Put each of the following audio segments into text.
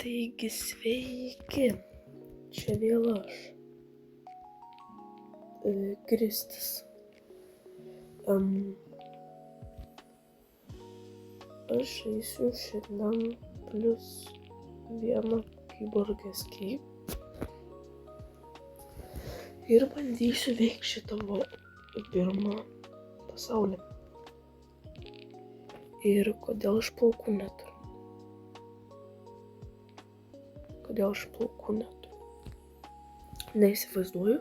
Taigi sveiki, čia vėl aš, Kristis. Aš eisiu šiandien +1 Keyboard Escape ir bandysiu veikti šitą pirmą pasaulį. Ir kodėl aš plaukų neturiu? Neįsivaizduoju,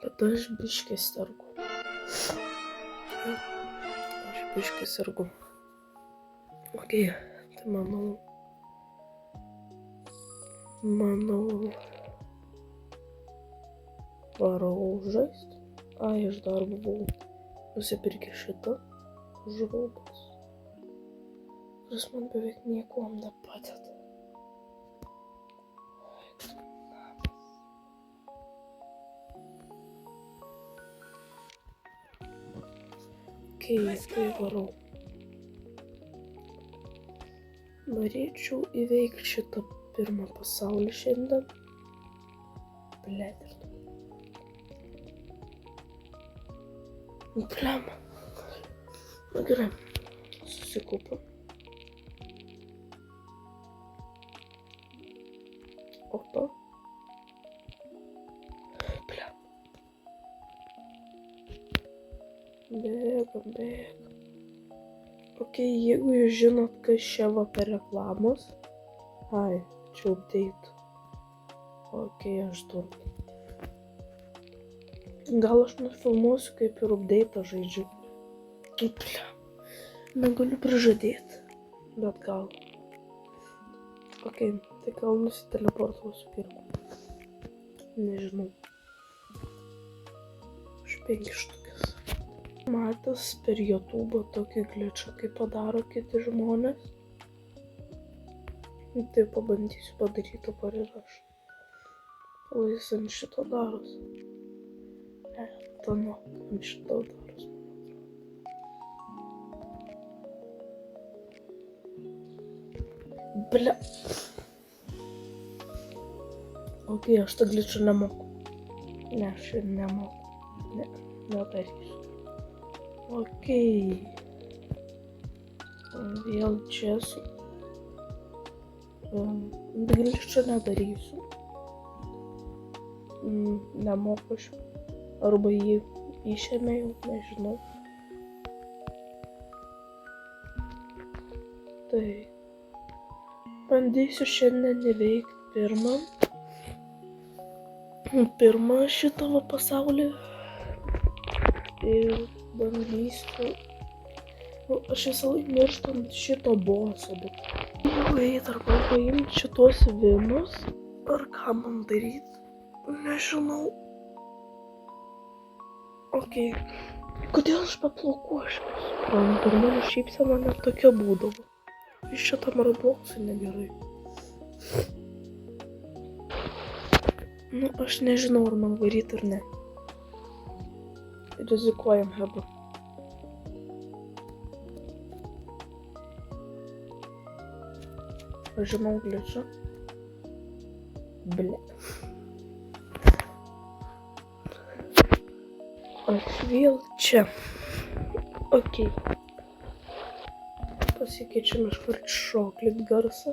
bet aš biškį sergu. Ok, tai manau, varau žaist. Aš dar buvau nusipirkęs šitą žaibas, kuris man beveik niekuom nepadeda. Tai varau. Norėčiau įveikti šitą pirmą pasaulį šiandien. Blema. Na gerai, susikaupiu. Opa. Bėgam. Ok, jeigu jūs žinot, kas čia va per reklamos. Čia update. Ok, aš duodu. Gal aš nufilmuosiu, kaip ir update žaidžiu. Negaliu prižadėti, bet gal. Ok, tai gal nusiteleportuosiu pirmą. Nežinau. Už 5 štukės. Matęs per YouTube tokį glitchą, kaip padaro kiti žmonės. Tai pabandysiu padaryti dabar ir aš. Jis ant šito daros. Ant šito daros. Ok, aš tą glitchą nemoku. Aš ir nemoku. Nedarysiu. Ok. Vėl čia esu. Glitchą nedarysiu. Nemoku aš. Arba jį išėmė jau, nežinau. Tai bandysiu šiandien įveikti pirmą šitą pasaulį. Ir bandysiu. Aš visąlaik mirštu ant šito boso, bet arba paimti šitos vinus, ar ką man daryti, nežinau. Ok, kodėl aš paplaukuošiu? Ir mano šypsena net tokia būdavo. Iš šitam Robloxui negerai. Aš nežinau, ar man varyti ar ne. Rizikuojam, heba. Aš žinau glitchą. Aš vėl čia. Ok. Pasikeičiam iškart šoklit garsą.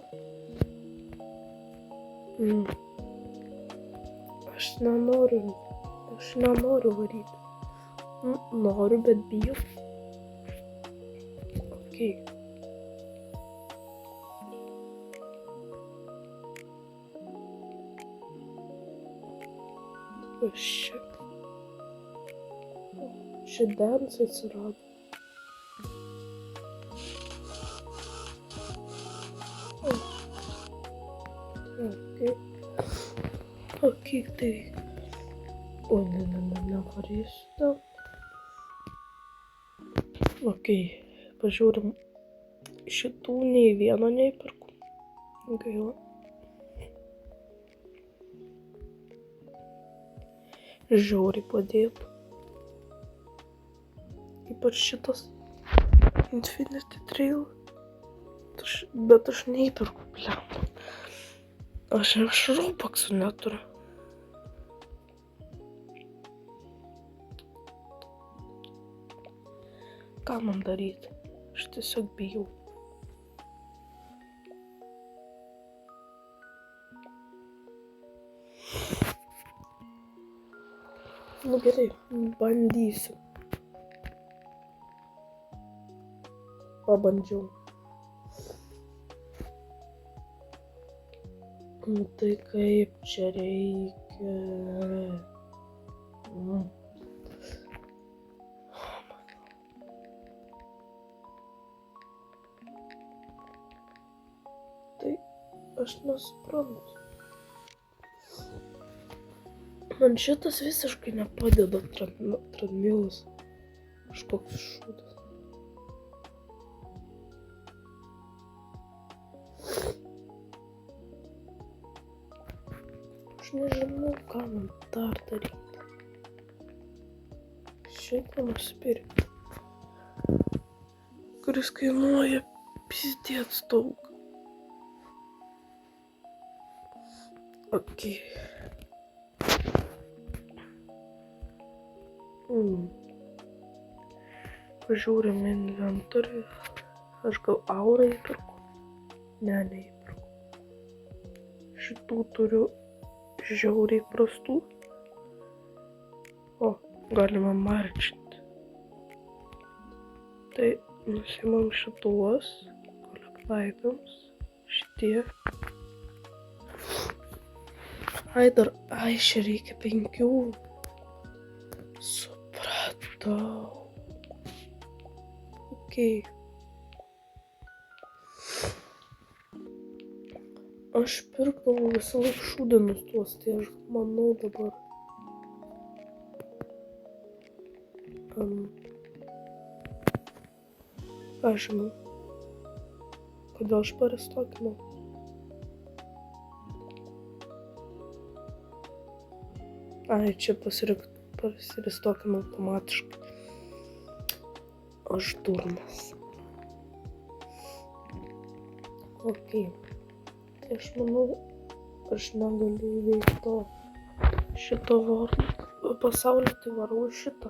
Aš nenoriu varyti. Noriu, bet bijau. Ok. Čia dance atsirado. Ok, tai. Nevarysiu ten. Ok, pažiūrim. Šitų nei vieno neįperku. Gaila. Žiauriai padėtų. Ypač šitas Infinity Trail. Bet aš neįperku, blemba. Aš Robuxų neturiu. Ką man daryti? Aš tiesiog bijau. Nu gerai, bandysiu. Pabandžiau. Nu tai kaip čia reikia? Tai aš nesuprantu. Man šitas visiškai nepadeda treadmillas. Kažkoks šūdas. Aš nežinau, ką man dar daryti. Šitą nusipirkti. Kuris kainuoja pizdėts daug. Okei. Pažiūrim inventorių. Aš gal aurą įpirku? Ne, neįpirku. Šitų turiu žiauriai prastų. O, galima marčinti. Tai nusimam šituos, collect items, šitie. Ai, čia reikia 5. Supratau. Okei. Aš pirkdavau visą laiką šūdinus tuos, tai aš manau dabar. Ką žinau. Kodėl aš paristokinau? Ai, čia pasiristokinau automatiškai. Aš durnas. Okei. Tai aš manau, aš negaliu įveikti to šito pasaulio, tai varau šitą.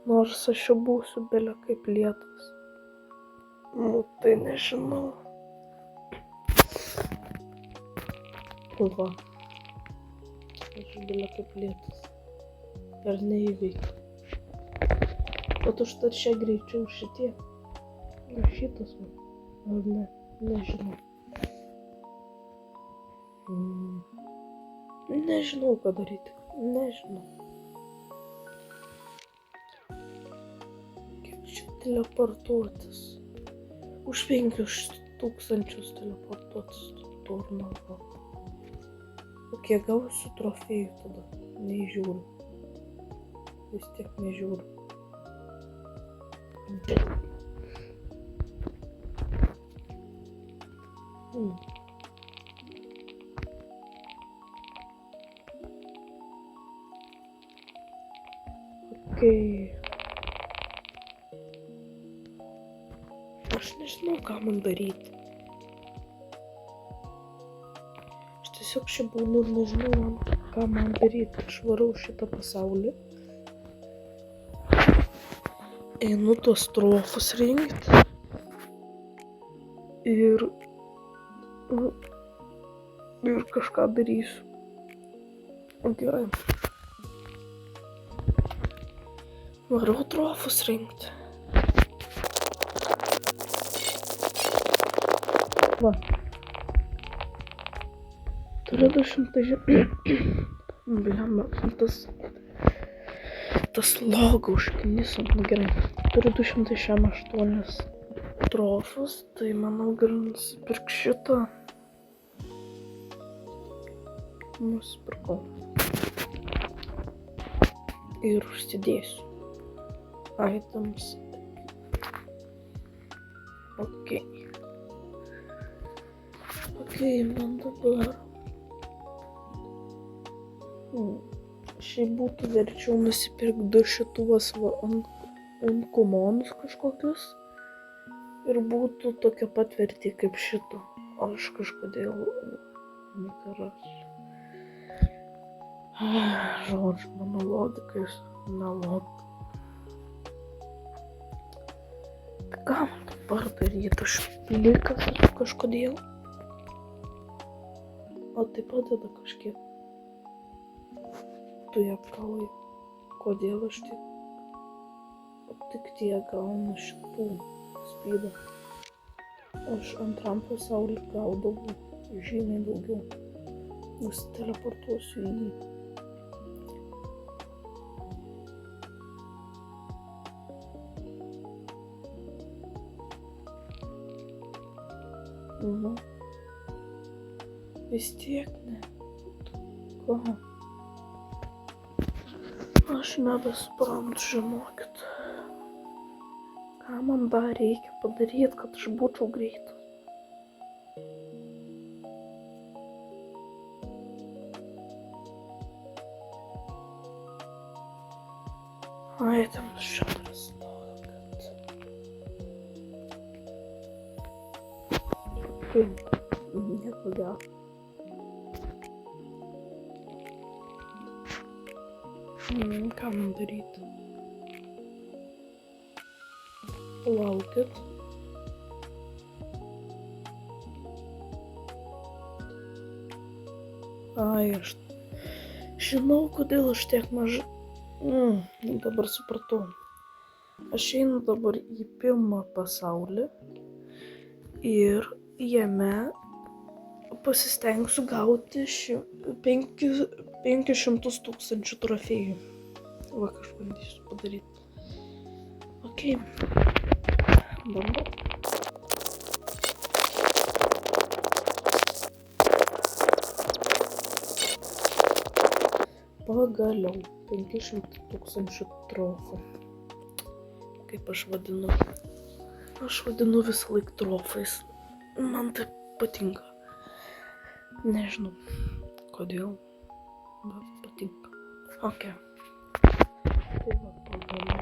Nors aš jau būsiu bele kaip lietas. Nu, tai nežinau. Va. Aš bele kaip lietas. Ir neįveikiu. Bet užtat čia greičiau šitie. Ir šitas man. Ar ne? Nežinau. Nežinau, ką daryti. Nežinau. Kiek čia teleportuotis? Už 5000 teleportuotis turno. O kiek gausiu trofėjų tada? Nežiūriu. Vis tiek nežiūriu. Okei. Aš nežinau, ką man daryti. Aš tiesiog čia būnu ir nežinau, ką man daryti. Aš varau šitą pasaulį. Einu tuos trofus rinkti. Ir kažką darysiu. Gerai. Varau trofus rinkti. Va. Turiu 200 Blemba, tas logo užkniso. Gerai. Turiu 208 trofus, tai manau galiu nusipirkti šitą. Nusipirkau. Ir užsidėsiu. Items. Okei. Okei, man dabar. Šiaip būtų verčiau nusipirkti 2 šitus uncommons kažkokius. ir būtų tokia pat vertė kaip šito. O aš kažkodėl nekarasiu. Žodžiu, mano logikais nelogika. Tai ką man dabar daryti? Aš plikas esu kažkodėl. O tai padeda kažkiek. Tu apgalvoji, kodėl aš tik tiek gaunu šitų spydą. Aš antram pasauly gaudavau žymiai daugiau. Teleportuosiu į jį. Vis tiek ne. Ką? Aš nebesuprantu, žinokit. Ką man dar reikia padaryti, kad aš būčiau greitas? Ai, tam šitas kad... Nieko gero. Ką man daryti? Laukit. Ai, aš žinau, kodėl aš tiek mažai. Dabar supratau. Aš einu dabar į pirmą pasaulį ir jame pasistengsiu gauti 500 000 trofėjų. Va, kažką bandysiu padaryti. Okei. Dabar. Pagaliau 500 000 trofų. Kaip aš vadinu? Aš vadinu visą laik trofais. Man tai patinka. Nežinau, kodėl, bet patinka. Ok. Tai va, pagaliau.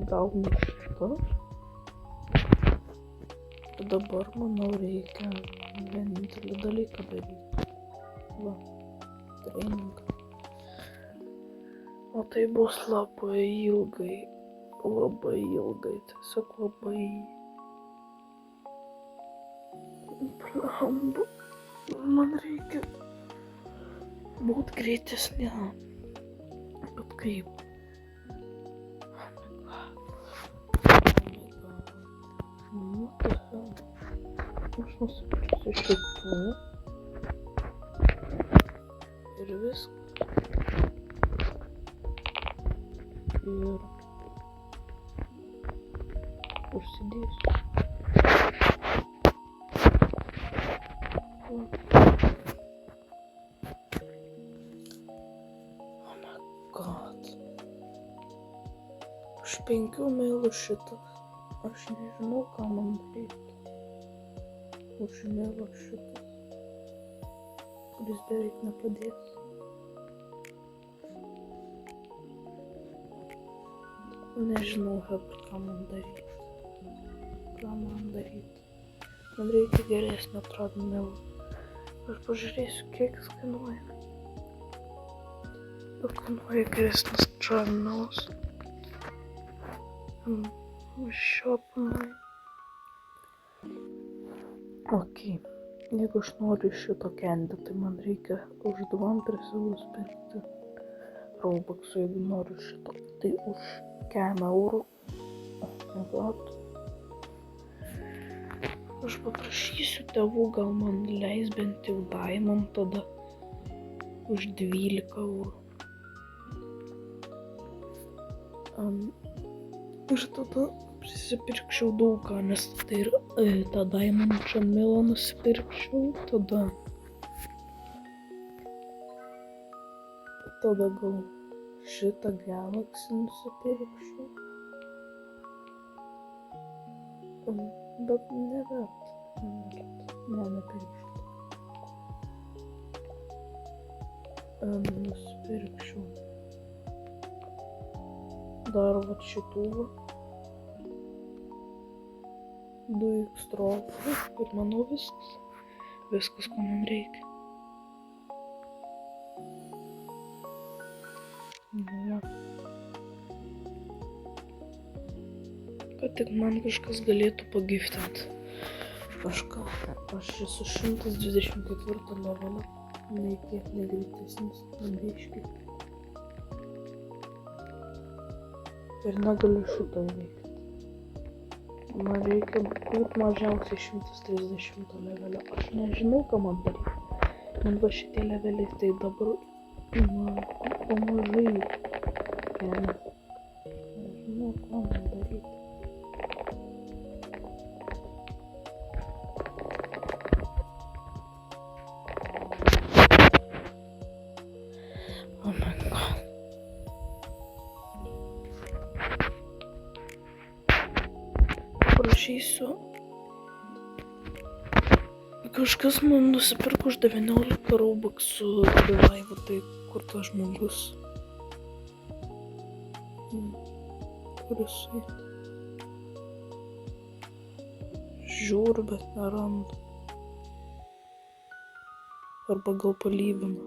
Gaunu šitą. Dabar, manau, reikia vienintelį dalyką daryti. Va, treningą. O tai bus labai ilgai. Tiesiog labai. Blemba. Man reikia būt greitesniam. Bet kaip? What the hell? Aš nusipirksiu šitų. Ir viską. Ir užsidėsiu. Oh my god. Už 5 meilų šitas. Aš nežinau, ką man daryti. Už meilą šitas. Kuris beveik nepadės. Nežinau, ką man daryti. Man reikia geresnio tradmilo. Aš pažiūrėsiu, kiek jis kainuoja. Kiek kainuoja geresnis tradmilas. Šiopanai. Ok. Jeigu aš noriu šito candy, tai man reikia už 2 eurus pirkti Robuxų. Jeigu noriu šito, tai už 4 eurų. Aš paprašysiu tėvų, gal man leis bent jau Diamond tada už 12 eurų. Ir tada prisipirkčiau daugą, nes tai ir tą Diamond Jamilą nusipirkčiau, tada gal šitą Galaxy nusipirkčiau. Bet neverta. Nepirkčiau. Nusipirkčiau. Dar vat šitų. 2 strofų ir manau viskas. Viskas, ko man reikia. Nu, kad tik man kažkas galėtų pagiftinti. Kažką. Aš esu 124 levelio. Nei kiek negreitesnis. Biškį. Ir negaliu šito įveikti. Man reikia būti mažiausiai 130 levelio. Aš nežinau, ką man daryti. Man va šitie leveliai tai dabar pamažai kelia. Nežinau, ką man daryti. Oh my god. Prašysiu. Kažkas man nusipirko už 19 robuxų Revive, tai kur tas žmogus? Kur jisai? Žiūriu, bet nerandu. Arba gal palyginu.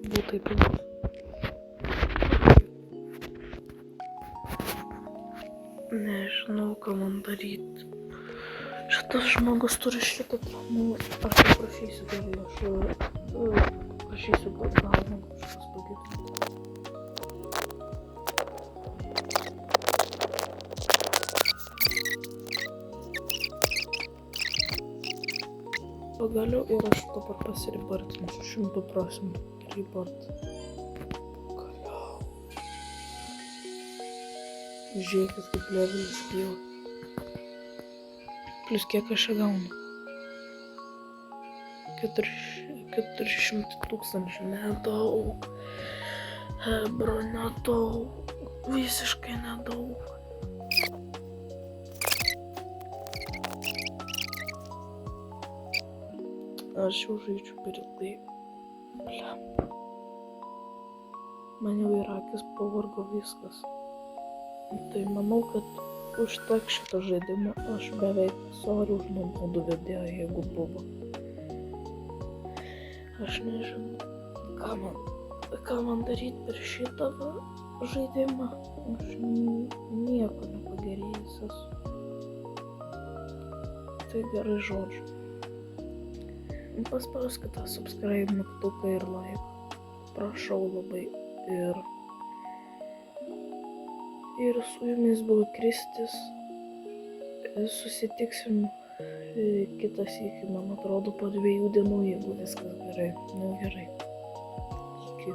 Turbūt taip pat. Nežinau, ką man daryti. Šitas žmogus turi šitą traumą. Aš paprašysiu gal man kažkas pagirti. Pagaliau ir aš dabar pasiribartinsiu 100% ribart. Pagaliau. Žiūrėkit, kaip levelis kyla. Plius kiek aš čia gaunu? 400 000, nedaug. Hebra, nedaug. Visiškai nedaug. Aš jau žaidžiu per ilgai. Bliam. Man jau ir akis pavargo viskas. Tai manau, kad užteks šito žaidimo. Aš beveik sorry už nuobodų vedėją, jeigu buvo. Aš nežinau, ką man daryti per šitą žaidimą. Aš nieko nepagerėjęs esu. Tai gerai žodžiu. Paspauskite tą subscribe mygtuką ir like. Prašau labai. Ir su jumis buvo Kristis. Susitiksim kitą sykį, man atrodo, po 2 dienų, jeigu viskas gerai. Nu gerai. Iki.